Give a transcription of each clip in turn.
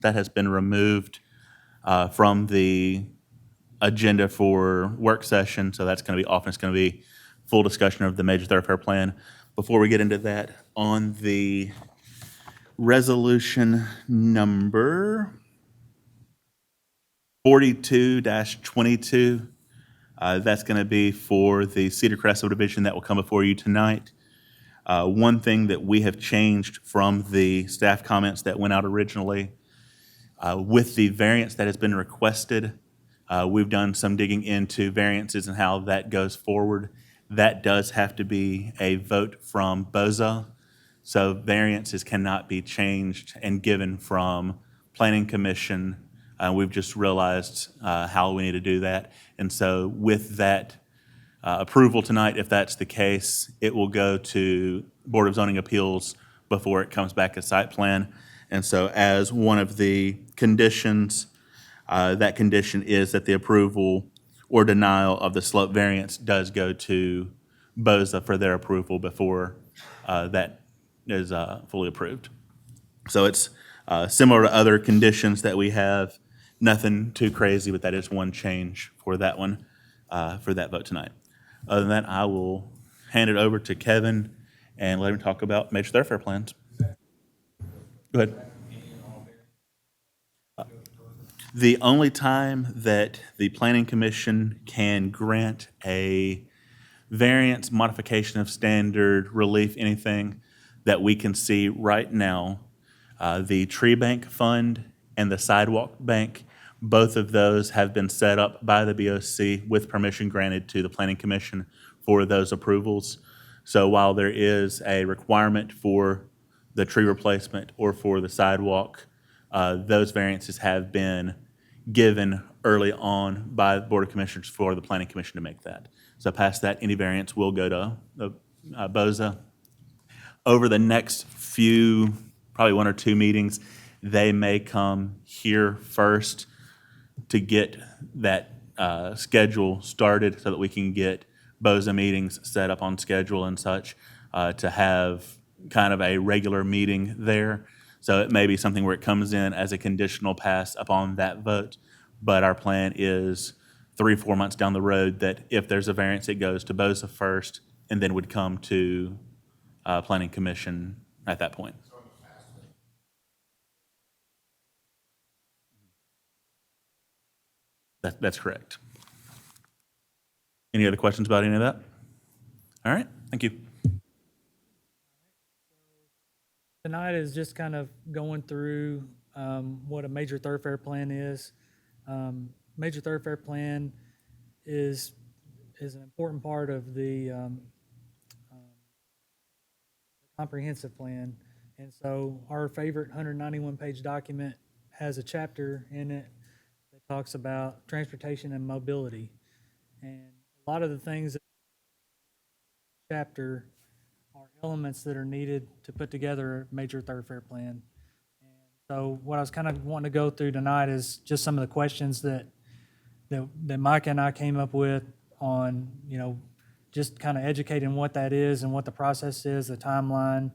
That has been removed from the agenda for work session, so that's going to be off, and it's going to be full discussion of the major thoroughfare plan. Before we get into that, on the resolution number 42-22, that's going to be for the Cedar Crest subdivision that will come before you tonight. One thing that we have changed from the staff comments that went out originally, with the variance that has been requested, we've done some digging into variances and how that goes forward. That does have to be a vote from BOZA. So variances cannot be changed and given from Planning Commission. We've just realized how we need to do that. And so with that approval tonight, if that's the case, it will go to Board of Zoning Appeals before it comes back as site plan. And so as one of the conditions, that condition is that the approval or denial of the slope variance does go to BOZA for their approval before that is fully approved. So it's similar to other conditions that we have. Nothing too crazy, but that is one change for that one, for that vote tonight. Other than that, I will hand it over to Kevin and let him talk about major thoroughfare plans. Go ahead. The only time that the Planning Commission can grant a variance, modification of standard, relief, anything that we can see right now, the tree bank fund and the sidewalk bank, both of those have been set up by the BOC with permission granted to the Planning Commission for those approvals. So while there is a requirement for the tree replacement or for the sidewalk, those variances have been given early on by the Board of Commissioners for the Planning Commission to make that. So past that, any variance will go to BOZA. Over the next few, probably one or two meetings, they may come here first to get that schedule started so that we can get BOZA meetings set up on schedule and such, to have kind of a regular meeting there. So it may be something where it comes in as a conditional pass upon that vote, but our plan is 3-4 months down the road that if there's a variance, it goes to BOZA first and then would come to Planning Commission at that point. That's correct. Any other questions about any of that? All right, thank you. Tonight is just kind of going through what a major thoroughfare plan is. Major thoroughfare plan is an important part of the comprehensive plan. And so our favorite 191-page document has a chapter in it that talks about transportation and mobility. And a lot of the things in the chapter are elements that are needed to put together a major thoroughfare plan. And so what I was kind of wanting to go through tonight is just some of the questions that Mike and I came up with on, just kind of educating what that is and what the process is, the timeline,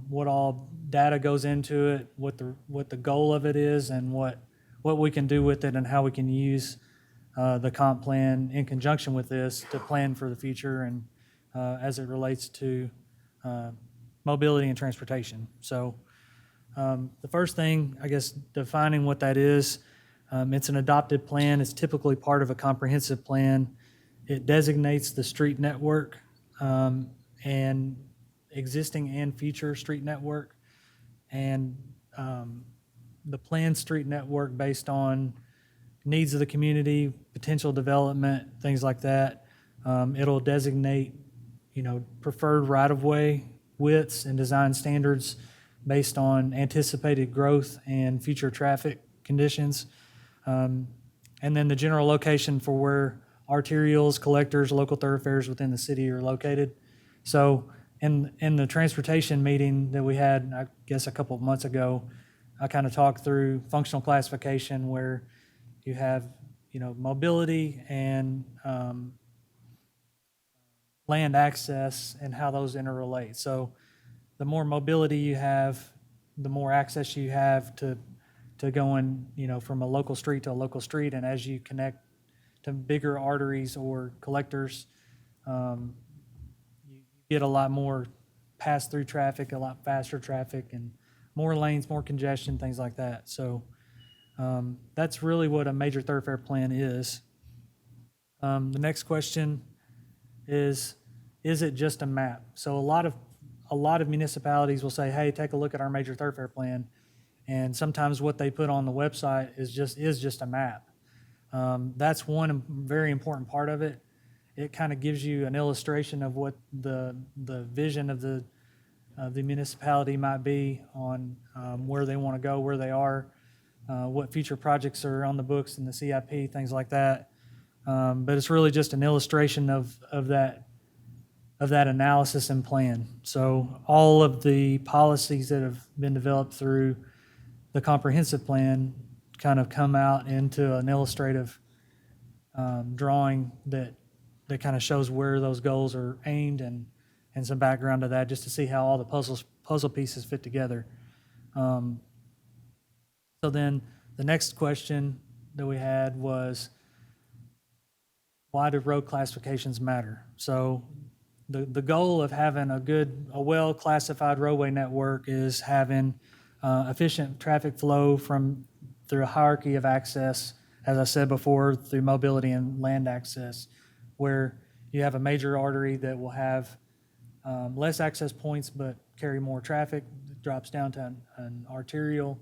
what all data goes into it, what the goal of it is, and what we can do with it, and how we can use the comp plan in conjunction with this to plan for the future and as it relates to mobility and transportation. So the first thing, I guess, defining what that is, it's an adopted plan. It's typically part of a comprehensive plan. It designates the street network and existing and future street network, and the planned street network based on needs of the community, potential development, things like that. It'll designate, preferred right-of-way widths and design standards based on anticipated growth and future traffic conditions. And then the general location for where arterials, collectors, local thoroughfares within the city are located. So in the transportation meeting that we had, I guess a couple of months ago, I kind of talked through functional classification where you have, mobility and land access and how those interrelate. So the more mobility you have, the more access you have to to going, from a local street to a local street. And as you connect to bigger arteries or collectors, you get a lot more pass-through traffic, a lot faster traffic, and more lanes, more congestion, things like that. So that's really what a major thoroughfare plan is. The next question is it just a map? So a lot of municipalities will say, hey, take a look at our major thoroughfare plan. And sometimes what they put on the website is just a map. That's one very important part of it. It kind of gives you an illustration of what the vision of the municipality might be on where they want to go, where they are, what future projects are on the books in the CIP, things like that. But it's really just an illustration of that analysis and plan. So all of the policies that have been developed through the comprehensive plan kind of come out into an illustrative drawing that kind of shows where those goals are aimed and some background to that, just to see how all the puzzle pieces fit together. So then the next question that we had was, why do road classifications matter? So the goal of having a well-classified roadway network is having efficient traffic flow through a hierarchy of access, as I said before, through mobility and land access, where you have a major artery that will have less access points but carry more traffic. It drops down to an arterial,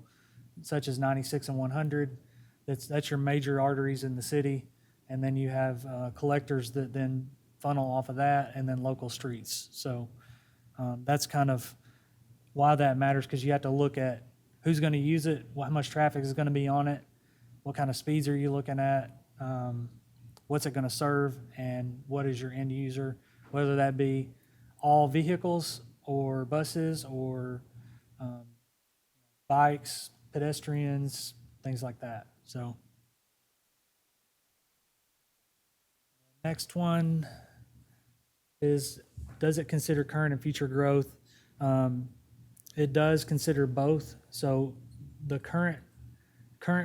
such as 96 and 100. That's your major arteries in the city. And then you have collectors that then funnel off of that, and then local streets. So that's kind of why that matters, because you have to look at who's going to use it, how much traffic is going to be on it, what kind of speeds are you looking at, what's it going to serve, and what is your end user, whether that be all vehicles or buses or bikes, pedestrians, things like that. So next one is, does it consider current and future growth? It does consider both. So the current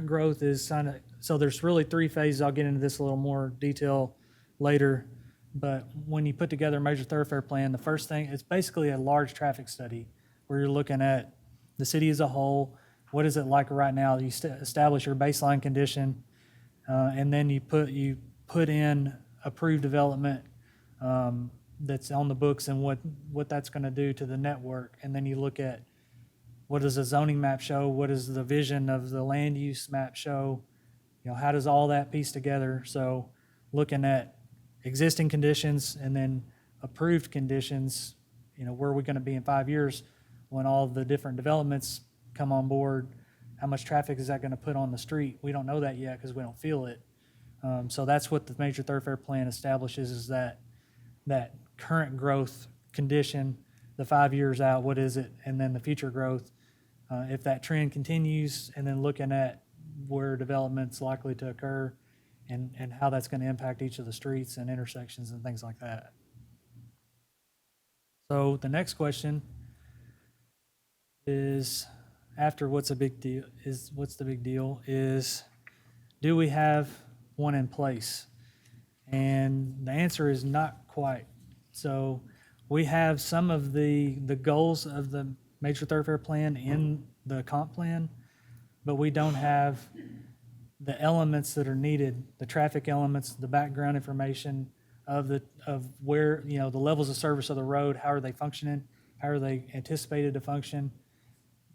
growth is so there's really three phases. I'll get into this a little more detail later. But when you put together a major thoroughfare plan, the first thing, it's basically a large traffic study where you're looking at the city as a whole. What is it like right now? You establish your baseline condition, and then you put in approved development that's on the books and what that's going to do to the network. And then you look at, what does the zoning map show? What does the vision of the land use map show? How does all that piece together? So looking at existing conditions and then approved conditions, where are we going to be in 5 years when all the different developments come on board? How much traffic is that going to put on the street? We don't know that yet because we don't feel it. So that's what the major thoroughfare plan establishes, is that current growth condition, the 5 years out, what is it? And then the future growth, if that trend continues, and then looking at where development's likely to occur and how that's going to impact each of the streets and intersections and things like that. So the next question is, after what's the big deal, is do we have one in place? And the answer is not quite. So we have some of the goals of the major thoroughfare plan in the comp plan, but we don't have the elements that are needed, the traffic elements, the background information of where, the levels of service of the road, how are they functioning, how are they anticipated to function.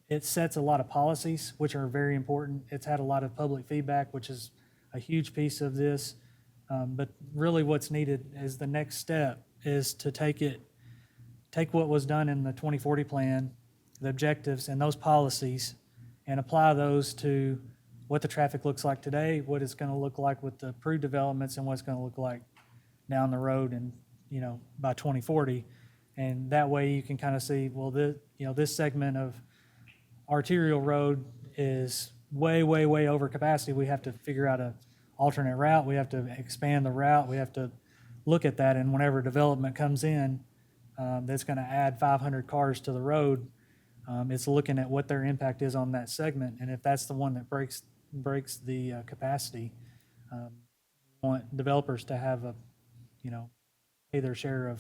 It sets a lot of policies, which are very important. It's had a lot of public feedback, which is a huge piece of this. But really what's needed is the next step is to take what was done in the 2040 plan, the objectives and those policies, and apply those to what the traffic looks like today, what it's going to look like with the approved developments, and what it's going to look like down the road and, by 2040. And that way you can kind of see, well, this segment of arterial road is way, way, way over capacity. We have to figure out an alternate route. We have to expand the route. We have to look at that. And whenever development comes in, that's going to add 500 cars to the road, It's looking at what their impact is on that segment, and if that's the one that breaks the capacity, we want developers to have a, pay their share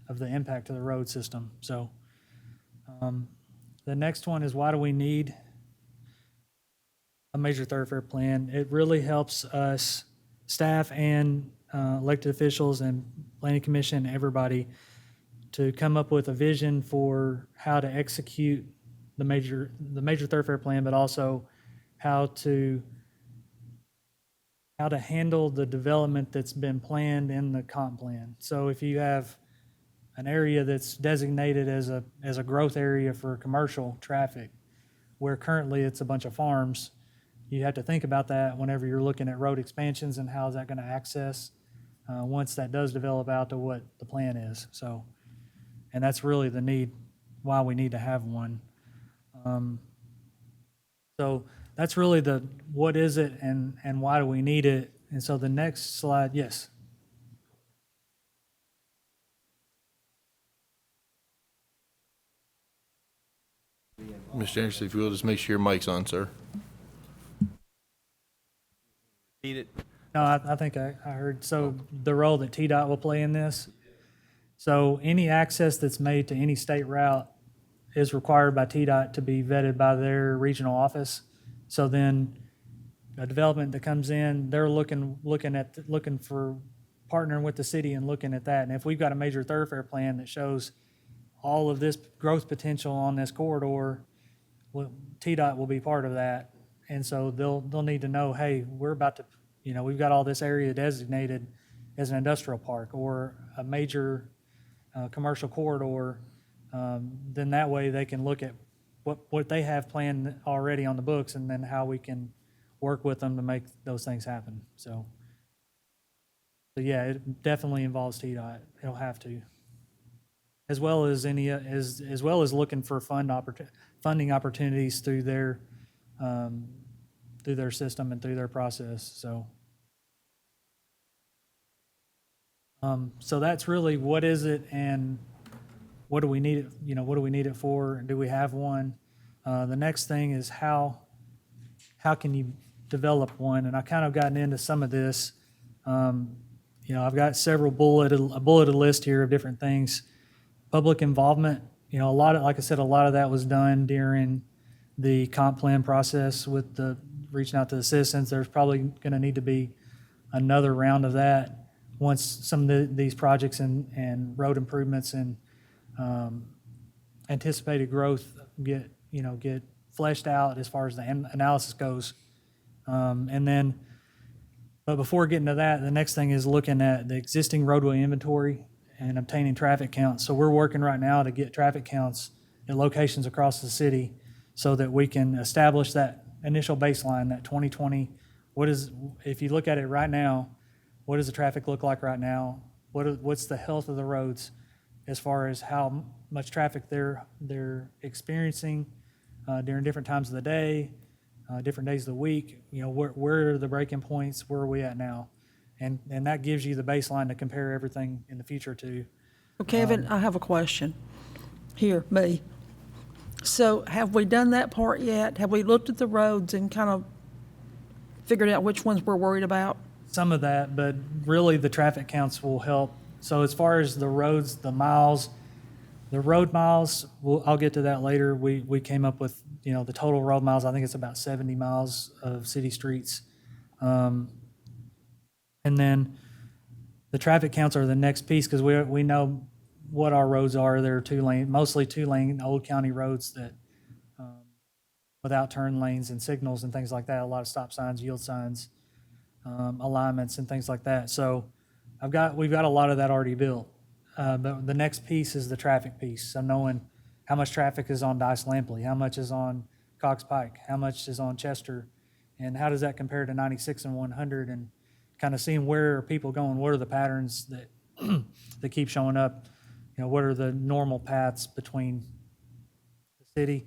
of the impact to the road system. So the next one is, why do we need a major thoroughfare plan? It really helps us, staff and elected officials and planning commission, everybody, to come up with a vision for how to execute the major thoroughfare plan, but also how to handle the development that's been planned in the comp plan. So if you have an area that's designated as a growth area for commercial traffic, where currently it's a bunch of farms, you have to think about that whenever you're looking at road expansions and how is that going to access once that does develop out to what the plan is. So, and that's really the need, why we need to have one. So that's really the what is it and why do we need it. And so the next slide, yes. Mr. Anderson, if you will, just make sure your mic's on, sir. Need it. No, I think I heard. So the role that TDOT will play in this. So any access that's made to any state route is required by TDOT to be vetted by their regional office. So then a development that comes in, they're looking for partnering with the city and looking at that. And if we've got a major thoroughfare plan that shows all of this growth potential on this corridor, well, TDOT will be part of that. And so they'll need to know, hey, we're about to, we've got all this area designated as an industrial park or a major commercial corridor. Then that way they can look at what they have planned already on the books, and then how we can work with them to make those things happen. So yeah, it definitely involves TDOT. It'll have to, as well as as well as looking for funding opportunities through their system and through their process. So that's really what is it and what do we need it, what do we need it for? Do we have one? The next thing is how can you develop one? And I kind of gotten into some of this. I've got several bulleted list here of different things. Public involvement, a lot of, like I said, a lot of that was done during the comp plan process with the reaching out to the citizens. There's probably going to need to be another round of that once some of these projects and road improvements and anticipated growth get fleshed out as far as the analysis goes. But before getting to that, the next thing is looking at the existing roadway inventory and obtaining traffic counts. So we're working right now to get traffic counts at locations across the city so that we can establish that initial baseline, that 2020. If you look at it right now, what does the traffic look like right now? What's the health of the roads as far as how much traffic they're experiencing during different times of the day, different days of the week? Where are the breaking points? Where are we at now? And that gives you the baseline to compare everything in the future to. Well, Kevin, I have a question. Here, me. So have we done that part yet? Have we looked at the roads and kind of figured out which ones we're worried about? Some of that, but really the traffic counts will help. So as far as the roads, the road miles, I'll get to that later. We came up with, the total road miles. I think it's about 70 miles of city streets. And then the traffic counts are the next piece, because we know what our roads are. They're mostly two-lane old county roads that without turn lanes and signals and things like that. A lot of stop signs, yield signs, alignments and things like that. So we've got a lot of that already built. But the next piece is the traffic piece. So knowing how much traffic is on Dice Lampley, how much is on Cox Pike, how much is on Chester, and how does that compare to 96 and 100, and kind of seeing where are people going, what are the patterns that that keep showing up, what are the normal paths between the city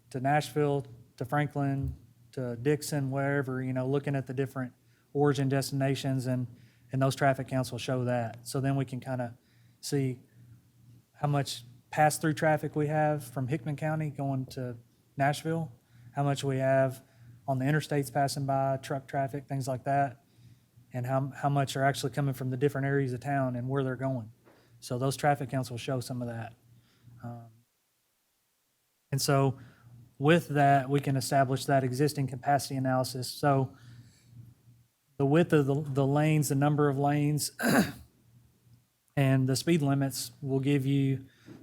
to Nashville, to Franklin, to Dixon, wherever, looking at the different origin destinations, and those traffic counts will show that. So then we can kind of see how much pass-through traffic we have from Hickman County going to Nashville, how much we have on the interstates passing by, truck traffic, things like that, and how much are actually coming from the different areas of town and where they're going. So those traffic counts will show some of that. And so with that, we can establish that existing capacity analysis. So the width of the lanes, the number of lanes, and the speed limits will give you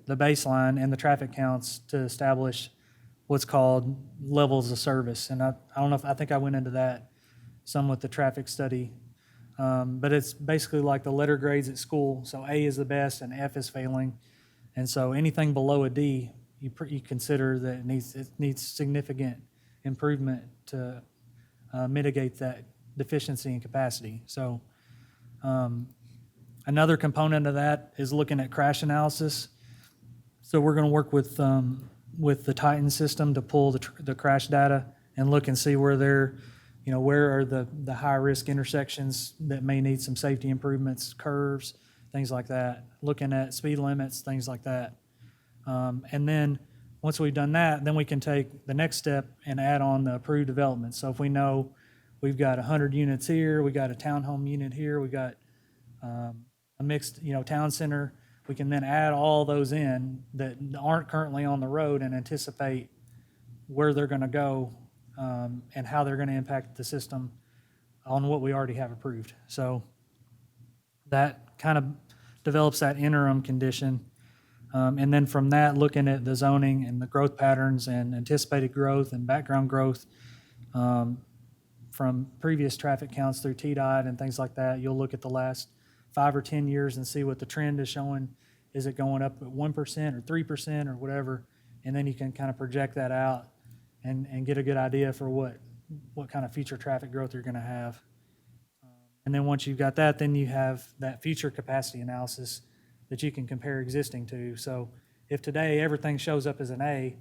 the baseline and the traffic counts to establish what's called levels of service. And I don't know if, I think I went into that some with the traffic study. But it's basically like the letter grades at school. So A is the best and F is failing. And so anything below a D, you consider that it needs significant improvement to mitigate that deficiency in capacity. So another component of that is looking at crash analysis. So we're going to work with the Titan system to pull the crash data and look and see where where are the high-risk intersections that may need some safety improvements, curves, things like that, looking at speed limits, things like that. And then once we've done that, then we can take the next step and add on the approved development. So if we know we've got 100 units here, we got a townhome unit here, we got a mixed, town center, we can then add all those in that aren't currently on the road and anticipate where they're going to go and how they're going to impact the system on what we already have approved. So that kind of develops that interim condition. And then from that, looking at the zoning and the growth patterns and anticipated growth and background growth from previous traffic counts through TDOT and things like that, you'll look at the last 5 or 10 years and see what the trend is showing. Is it going up at 1% or 3% or whatever? And then you can kind of project that out and get a good idea for what kind of future traffic growth you're going to have. And then once you've got that, then you have that future capacity analysis that you can compare existing to. So if today everything shows up as an A,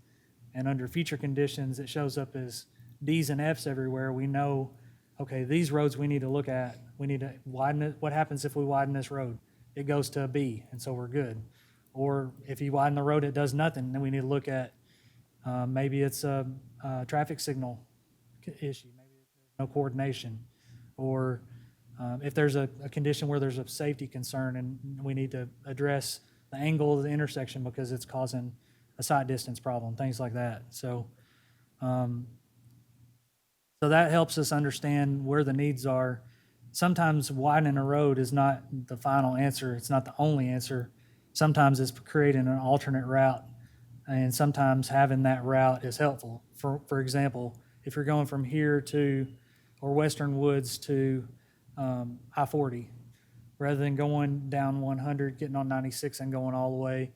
and under future conditions it shows up as D's and F's everywhere, we know, okay, these roads we need to look at. We need to widen it. What happens if we widen this road? It goes to a B, and so we're good. Or if you widen the road, it does nothing, then we need to look at maybe it's a traffic signal issue. Maybe there's no coordination. Or if there's a condition where there's a safety concern and we need to address the angle of the intersection because it's causing a sight distance problem, things like that. So that helps us understand where the needs are. Sometimes widening a road is not the final answer. It's not the only answer. Sometimes it's creating an alternate route, and sometimes having that route is helpful. For example, if you're going from here to, or Western Woods to I-40, rather than going down 100, getting on 96 and going all the way,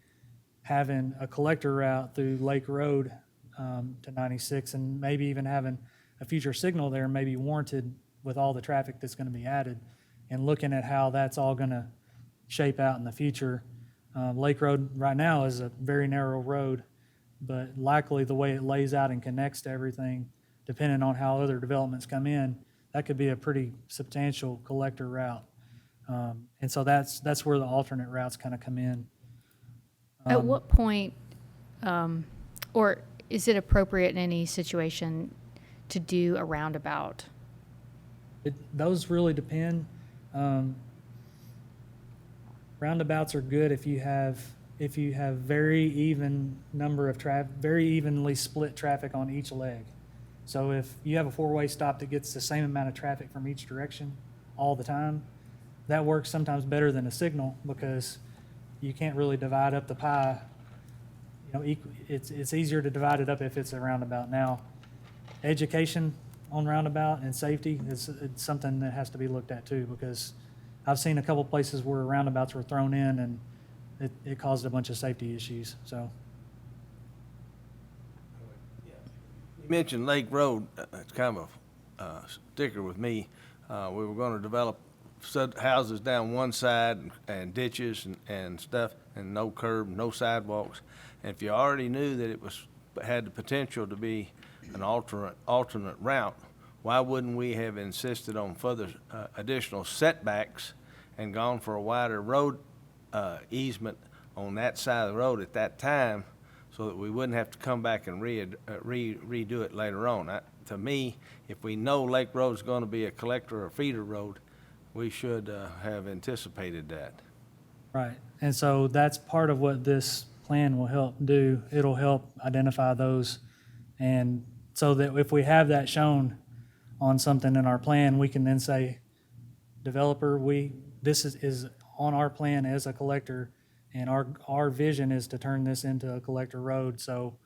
having a collector route through Lake Road to 96, and maybe even having a future signal there may be warranted with all the traffic that's going to be added, and looking at how that's all going to shape out in the future. Lake Road right now is a very narrow road, but likely the way it lays out and connects to everything, depending on how other developments come in, that could be a pretty substantial collector route. And so that's where the alternate routes kind of come in. At what point, or is it appropriate in any situation to do a roundabout? Those really depend. Roundabouts are good if you have very even number of very evenly split traffic on each leg. So if you have a four-way stop that gets the same amount of traffic from each direction all the time, that works sometimes better than a signal because you can't really divide up the pie. It's easier to divide it up if it's a roundabout. Now, education on roundabout and safety is something that has to be looked at too, because I've seen a couple places where roundabouts were thrown in and it caused a bunch of safety issues. So You mentioned Lake Road. It's kind of a sticker with me. We were going to develop houses down one side and ditches and stuff, and no curb, no sidewalks. And if you already knew that it had the potential to be an alternate route, why wouldn't we have insisted on further additional setbacks and gone for a wider road easement on that side of the road at that time, so that we wouldn't have to come back and redo it later on. To me, if we know Lake Road's gonna be a collector or feeder road, we should have anticipated that. Right, and so that's part of what this plan will help do. It'll help identify those, and so that if we have that shown on something in our plan, we can then say, developer, this is on our plan as a collector, and our vision is to turn this into a collector road. So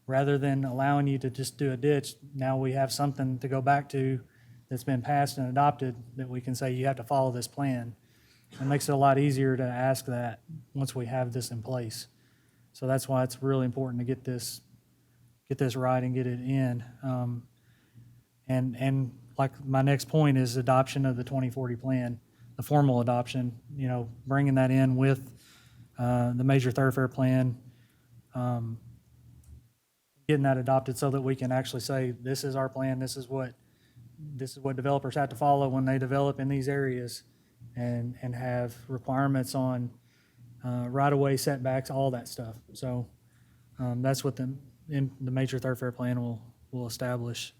rather than allowing you to just do a ditch, now we have something to go back to that's been passed and adopted that we can say, you have to follow this plan. It makes it a lot easier to ask that once we have this in place. So that's why it's really important to get this right and get it in. And like my next point is adoption of the 2040 plan, the formal adoption, bringing that in with the major thoroughfare plan, getting that adopted so that we can actually say, this is our plan, this is what developers have to follow when they develop in these areas, and have requirements on right-of-way setbacks, all that stuff. So that's what the major thoroughfare plan will establish.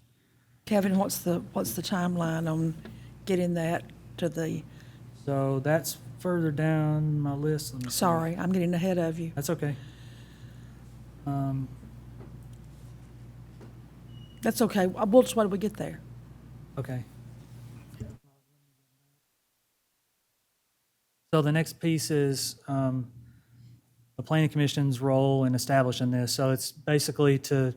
Kevin, what's the timeline on getting that to the, So that's further down my list. Let me see. sorry, I'm getting ahead of you. That's okay. That's okay. We'll just wait till we get there. Okay. So the next piece is the planning commission's role in establishing this. So it's basically to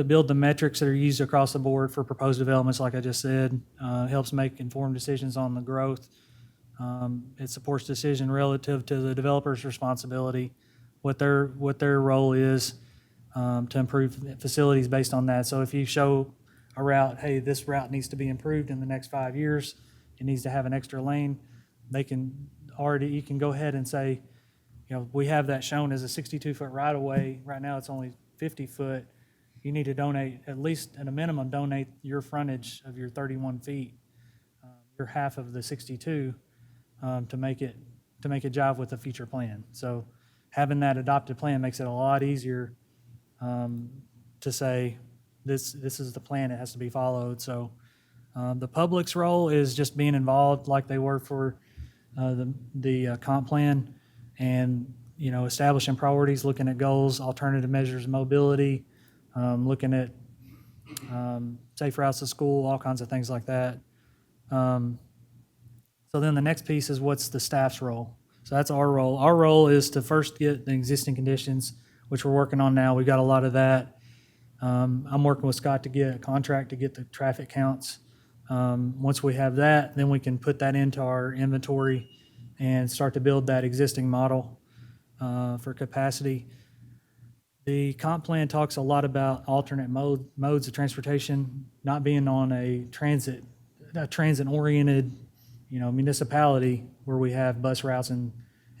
build the metrics that are used across the board for proposed developments, like I just said. Helps make informed decisions on the growth. It supports decision relative to the developer's responsibility, what their role is to improve facilities based on that. So if you show a route, hey, this route needs to be improved in the next 5 years, it needs to have an extra lane, you can go ahead and say, we have that shown as a 62-foot right-of-way. Right now, it's only 50-foot. You need to donate, at least at a minimum, donate your frontage of your 31 feet, your half of the 62, to make it jive with the future plan. So having that adopted plan makes it a lot easier to say, this is the plan, it has to be followed. So the public's role is just being involved like they were for the comp plan, and establishing priorities, looking at goals, alternative measures of mobility, looking at safe routes to school, all kinds of things like that. So then the next piece is, what's the staff's role? So that's our role. Our role is to first get the existing conditions, which we're working on now. We've got a lot of that. I'm working with Scott to get a contract to get the traffic counts. Once we have that, then we can put that into our inventory and start to build that existing model for capacity. The comp plan talks a lot about alternate modes of transportation, not being on a transit-oriented, municipality where we have bus routes and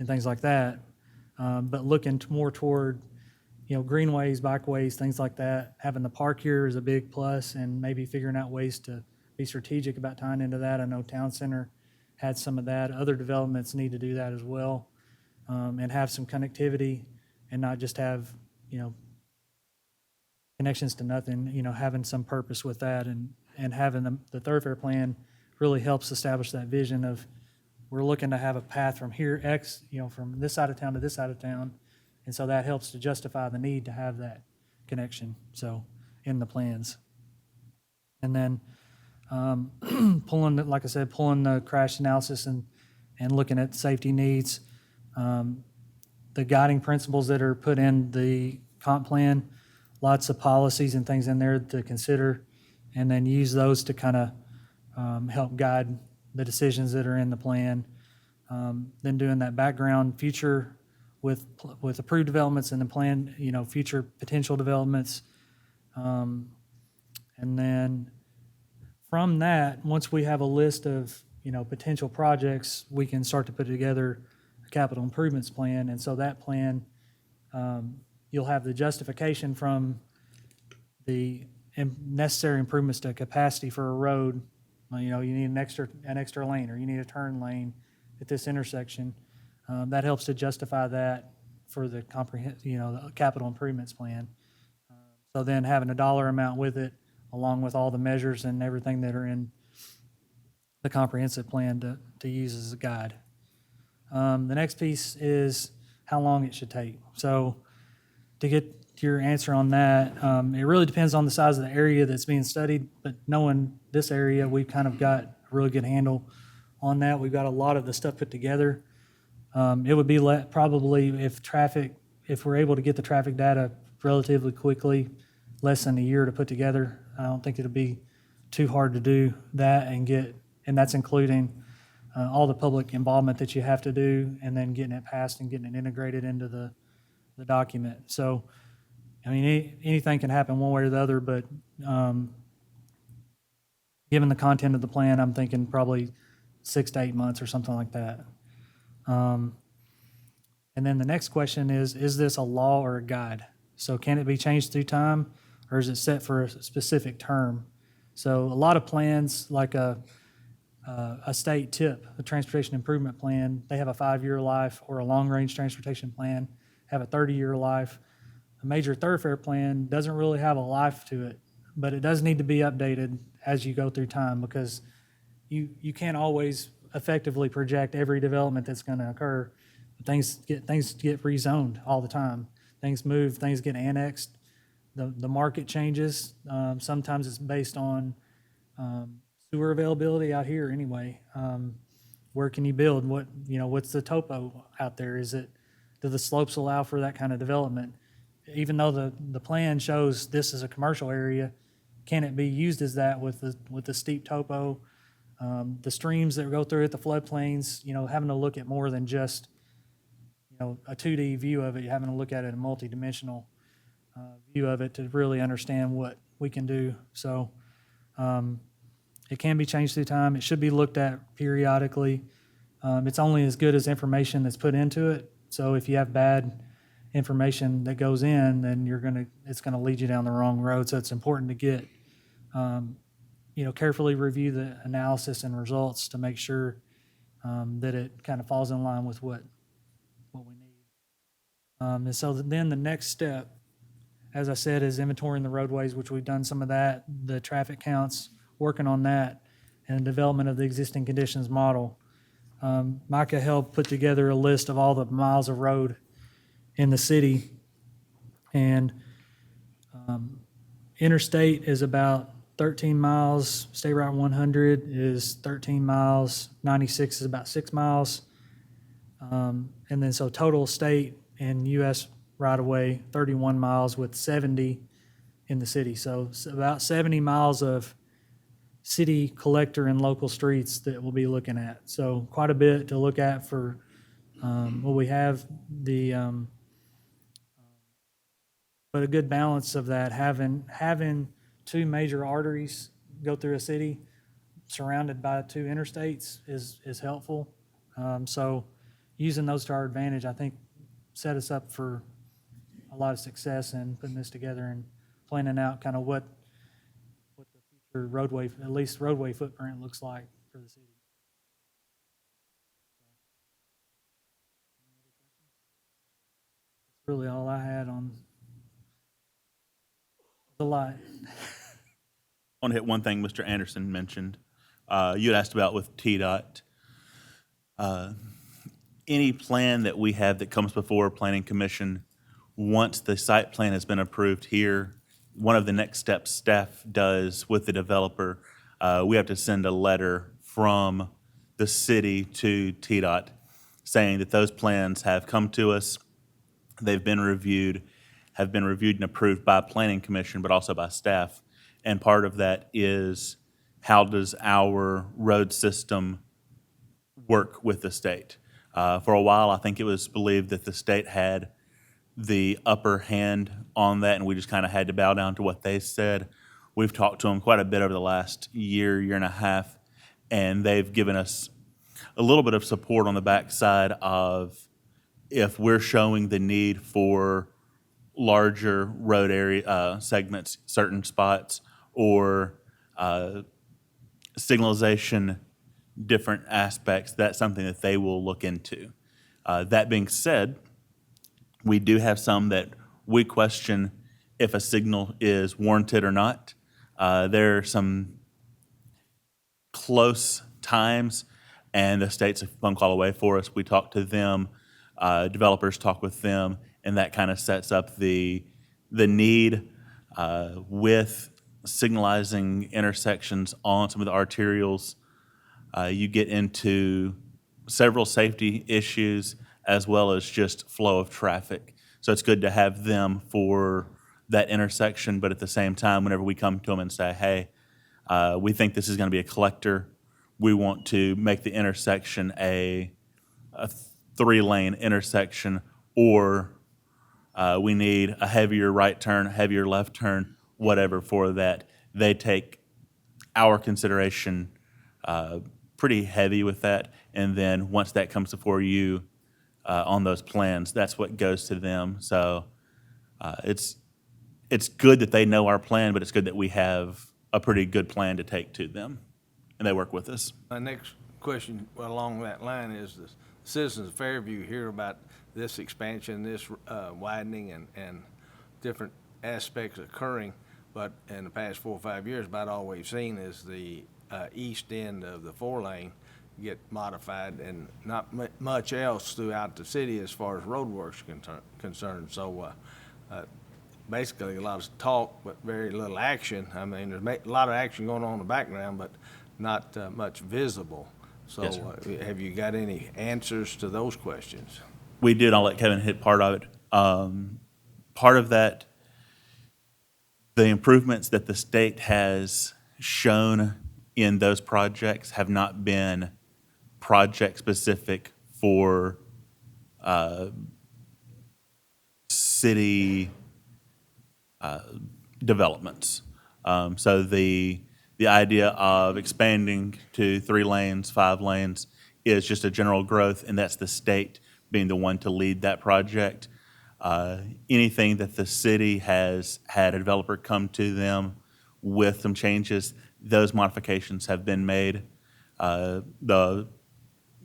things like that, but looking more toward, greenways, bikeways, things like that. Having the park here is a big plus, and maybe figuring out ways to be strategic about tying into that. I know Town Center had some of that. Other developments need to do that as well, and have some connectivity and not just have, connections to nothing, having some purpose with that, and having the thoroughfare plan really helps establish that vision of, we're looking to have a path from here, from this side of town to this side of town. And so that helps to justify the need to have that connection, so, in the plans. And then pulling the crash analysis and looking at safety needs. The guiding principles that are put in the comp plan, lots of policies and things in there to consider, and then use those to kind of help guide the decisions that are in the plan. Then doing that background future with approved developments and the plan, future potential developments. And then from that, once we have a list of, potential projects, we can start to put together a capital improvements plan. And so that plan, you'll have the justification from the necessary improvements to capacity for a road. You need an extra lane, or you need a turn lane at this intersection. That helps to justify that for the the capital improvements plan. So then having a dollar amount with it, along with all the measures and everything that are in the comprehensive plan to use as a guide. The next piece is how long it should take. So to get your answer on that, it really depends on the size of the area that's being studied, but knowing this area, we've kind of got a really good handle on that. We've got a lot of the stuff put together. It would be probably if we're able to get the traffic data relatively quickly, less than a year to put together. I don't think it'll be too hard to do that and that's including all the public involvement that you have to do, and then getting it passed and getting it integrated into the document. So, I mean, anything can happen one way or the other, but given the content of the plan, I'm thinking probably 6 to 8 months or something like that. And then the next question is this a law or a guide? So can it be changed through time, or is it set for a specific term? So a lot of plans, like a state TIP, a transportation improvement plan, they have a 5-year life, or a long-range transportation plan have a 30-year life. A major thoroughfare plan doesn't really have a life to it, but it does need to be updated as you go through time, because you can't always effectively project every development that's going to occur. Things get rezoned all the time. Things move, things get annexed. The market changes. Sometimes it's based on sewer availability out here anyway. Where can you build? What's the topo out there? Do the slopes allow for that kind of development? Even though the plan shows this is a commercial area, can it be used as that with the steep topo? The streams that go through it, the floodplains, having to look at more than just, a 2D view of it, you're having to look at it in a multidimensional view of it to really understand what we can do. So it can be changed through time. It should be looked at periodically. It's only as good as information that's put into it. So if you have bad information that goes in, then it's gonna lead you down the wrong road. So it's important to get, carefully review the analysis and results to make sure that it kind of falls in line with what we need. And so then the next step, as I said, is inventorying the roadways, which we've done some of that, the traffic counts, working on that, and development of the existing conditions model. Micah helped put together a list of all the miles of road in the city, and interstate is about 13 miles, State Route 100 is 13 miles, 96 is about 6 miles, and then so total state and U.S. right-of-way, 31 miles with 70 in the city. So about 70 miles of city collector and local streets that we'll be looking at. So quite a bit to look at for what we have, but a good balance of that, having 2 major arteries go through a city surrounded by 2 interstates is helpful. So using those to our advantage, I think, set us up for a lot of success in putting this together and planning out kind of what the future roadway, at least roadway footprint, looks like for the city. That's really all I had on the lot. I want to hit one thing Mr. Anderson mentioned. You had asked about with TDOT. Any plan that we have that comes before Planning Commission, once the site plan has been approved here, one of the next steps staff does with the developer, we have to send a letter from the city to TDOT saying that those plans have come to us, they've been reviewed, have been reviewed and approved by Planning Commission, but also by staff. And part of that is, how does our road system work with the state? For a while, I think it was believed that the state had the upper hand on that, and we just kind of had to bow down to what they said. We've talked to them quite a bit over the last year and a half, and they've given us a little bit of support on the backside of if we're showing the need for larger road area segments, certain spots, or signalization, different aspects, that's something that they will look into. That being said, we do have some that we question if a signal is warranted or not. There are some close times, and the state's a phone call away for us. We talk to them, developers talk with them, and that kind of sets up the need with signalizing intersections on some of the arterials. You get into several safety issues as well as just flow of traffic. So it's good to have them for that intersection, but at the same time, whenever we come to them and say, hey, we think this is going to be a collector, we want to make the intersection a 3-lane intersection, or we need a heavier right turn, heavier left turn, whatever for that. They take our consideration pretty heavy with that, and then once that comes before you on those plans, that's what goes to them. So it's good that they know our plan, but it's good that we have a pretty good plan to take to them, and they work with us. My next question along that line is the citizens of Fairview hear about this expansion, this widening and different aspects occurring, but in the past 4 or 5 years, about all we've seen is the east end of the 4-lane get modified and not much else throughout the city as far as roadworks concerned. So basically a lot of talk, but very little action. I mean, there's a lot of action going on in the background, but not much visible. So Yes, sir. have you got any answers to those questions? We did. I'll let Kevin hit part of it. Part of that, the improvements that the state has shown in those projects have not been project-specific for city developments. So the idea of expanding to 3 lanes, 5 lanes is just a general growth, and that's the state being the one to lead that project. Anything that the city has had a developer come to them with some changes, those modifications have been made. The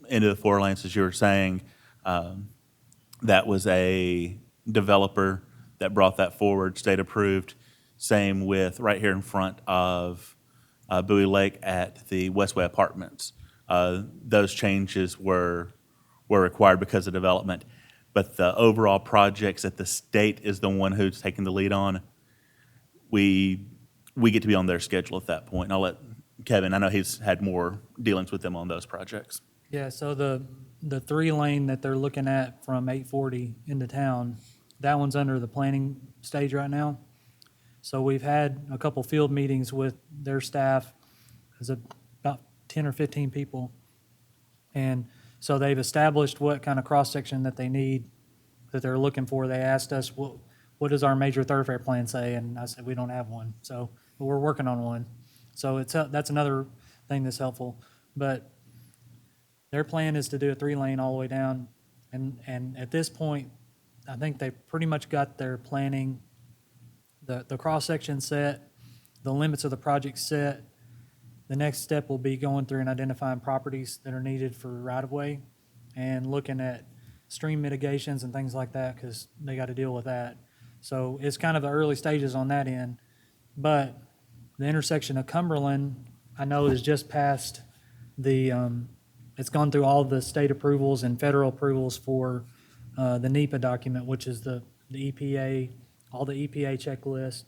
end of the 4 lanes, as you were saying, that was a developer that brought that forward, state approved. Same with right here in front of Bowie Lake at the Westway Apartments. Those changes were required because of development. But the overall projects that the state is the one who's taking the lead on, we get to be on their schedule at that point. And I'll let Kevin, I know he's had more dealings with them on those projects. Yeah, so the 3-lane that they're looking at from 840 into town, that one's under the planning stage right now. So we've had a couple field meetings with their staff. There's about 10 or 15 people. And so they've established what kind of cross-section that they need, that they're looking for. They asked us, what does our major thoroughfare plan say? And I said, we don't have one. So but we're working on one. So that's another thing that's helpful. But their plan is to do a 3-lane all the way down. And at this point, I think they pretty much got their planning, the cross-section set, the limits of the project set. The next step will be going through and identifying properties that are needed for right-of-way and looking at stream mitigations and things like that, because they got to deal with that. So it's kind of the early stages on that end. But the intersection of Cumberland, I know, is just past it's gone through all the state approvals and federal approvals for the NEPA document, which is the EPA, all the EPA checklist.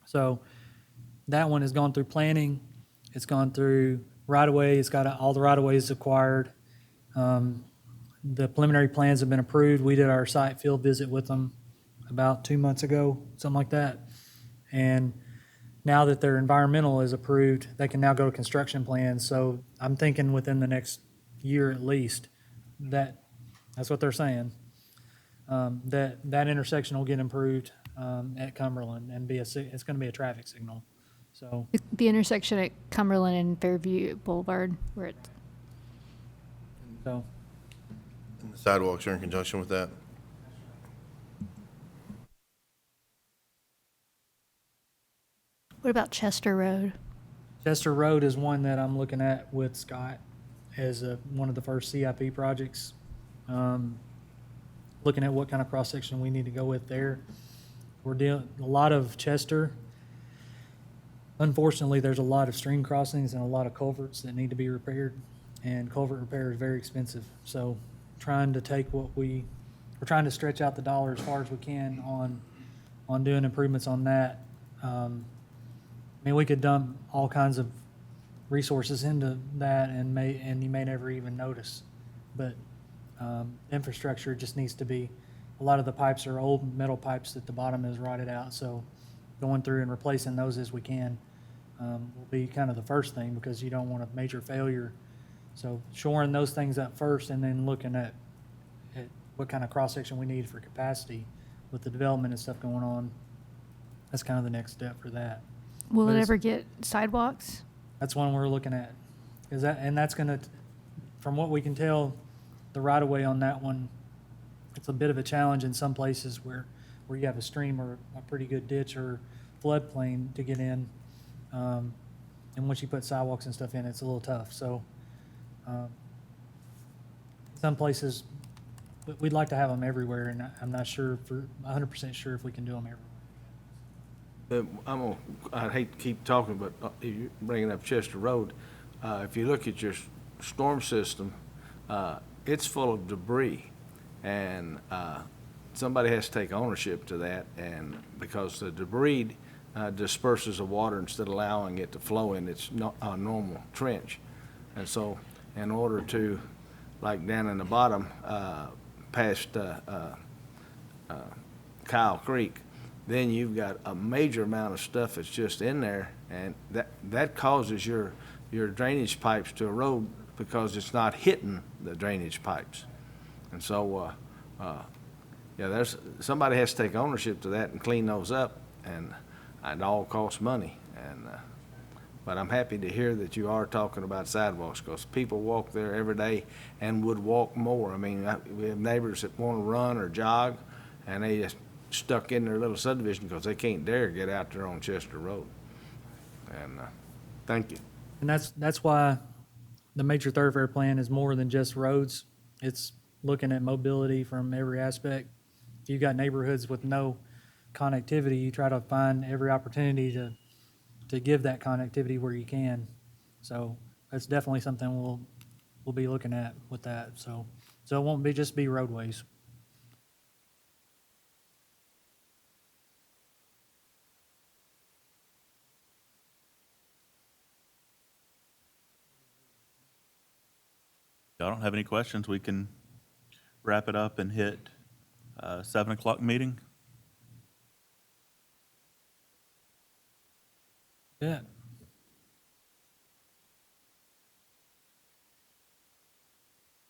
So that one has gone through planning. It's gone through right-of-way. It's got all the right-of-ways acquired. The preliminary plans have been approved. We did our site field visit with them about 2 months ago, something like that. And now that their environmental is approved, they can now go to construction plans. So I'm thinking within the next year at least, that's what they're saying, that intersection will get improved at Cumberland and it's going to be a traffic signal. So The intersection at Cumberland and Fairview Boulevard, where it's so And the sidewalks are in conjunction with that? what about Chester Road? Chester Road is one that I'm looking at with Scott as one of the first CIP projects. looking at what kind of cross-section we need to go with there. We're dealing, a lot of Chester. Unfortunately, there's a lot of stream crossings and a lot of culverts that need to be repaired, and culvert repair is very expensive. So trying to take we're trying to stretch out the dollar as far as we can on doing improvements on that. I mean, we could dump all kinds of resources into that and you may never even notice. But infrastructure just needs to be, a lot of the pipes are old metal pipes that the bottom is rotted out. So going through and replacing those as we can will be kind of the first thing, because you don't want a major failure. So shoring those things up first and then looking at what kind of cross-section we need for capacity with the development and stuff going on. That's kind of the next step for that. Will But it it's- ever get sidewalks? That's one we're looking at. That's gonna, from what we can tell, the right-of-way on that one, it's a bit of a challenge in some places where you have a stream or a pretty good ditch or floodplain to get in. And once you put sidewalks and stuff in, it's a little tough. So, some places, we'd like to have them everywhere, and I'm not sure, 100% sure if we can do them everywhere. I hate to keep talking, but you're bringing up Chester Road. If you look at your storm system, it's full of debris. And somebody has to take ownership to that, and because the debris disperses the water instead of allowing it to flow in its normal trench. And so in order to, like down in the bottom, past Kyle Creek, then you've got a major amount of stuff that's just in there, and that causes your drainage pipes to erode because it's not hitting the drainage pipes. And so, yeah, somebody has to take ownership to that and clean those up, and it all costs money. And but I'm happy to hear that you are talking about sidewalks, because people walk there every day and would walk more. I mean, we have neighbors that want to run or jog, and they just stuck in their little subdivision because they can't dare get out there on Chester Road. And thank you. And that's why the major thoroughfare plan is more than just roads. It's looking at mobility from every aspect. If you've got neighborhoods with no connectivity, you try to find every opportunity to give that connectivity where you can. So that's definitely something we'll be looking at with that. So it won't be just be roadways. Y'all don't have any questions, we can wrap it up and hit 7 o'clock meeting. Yeah.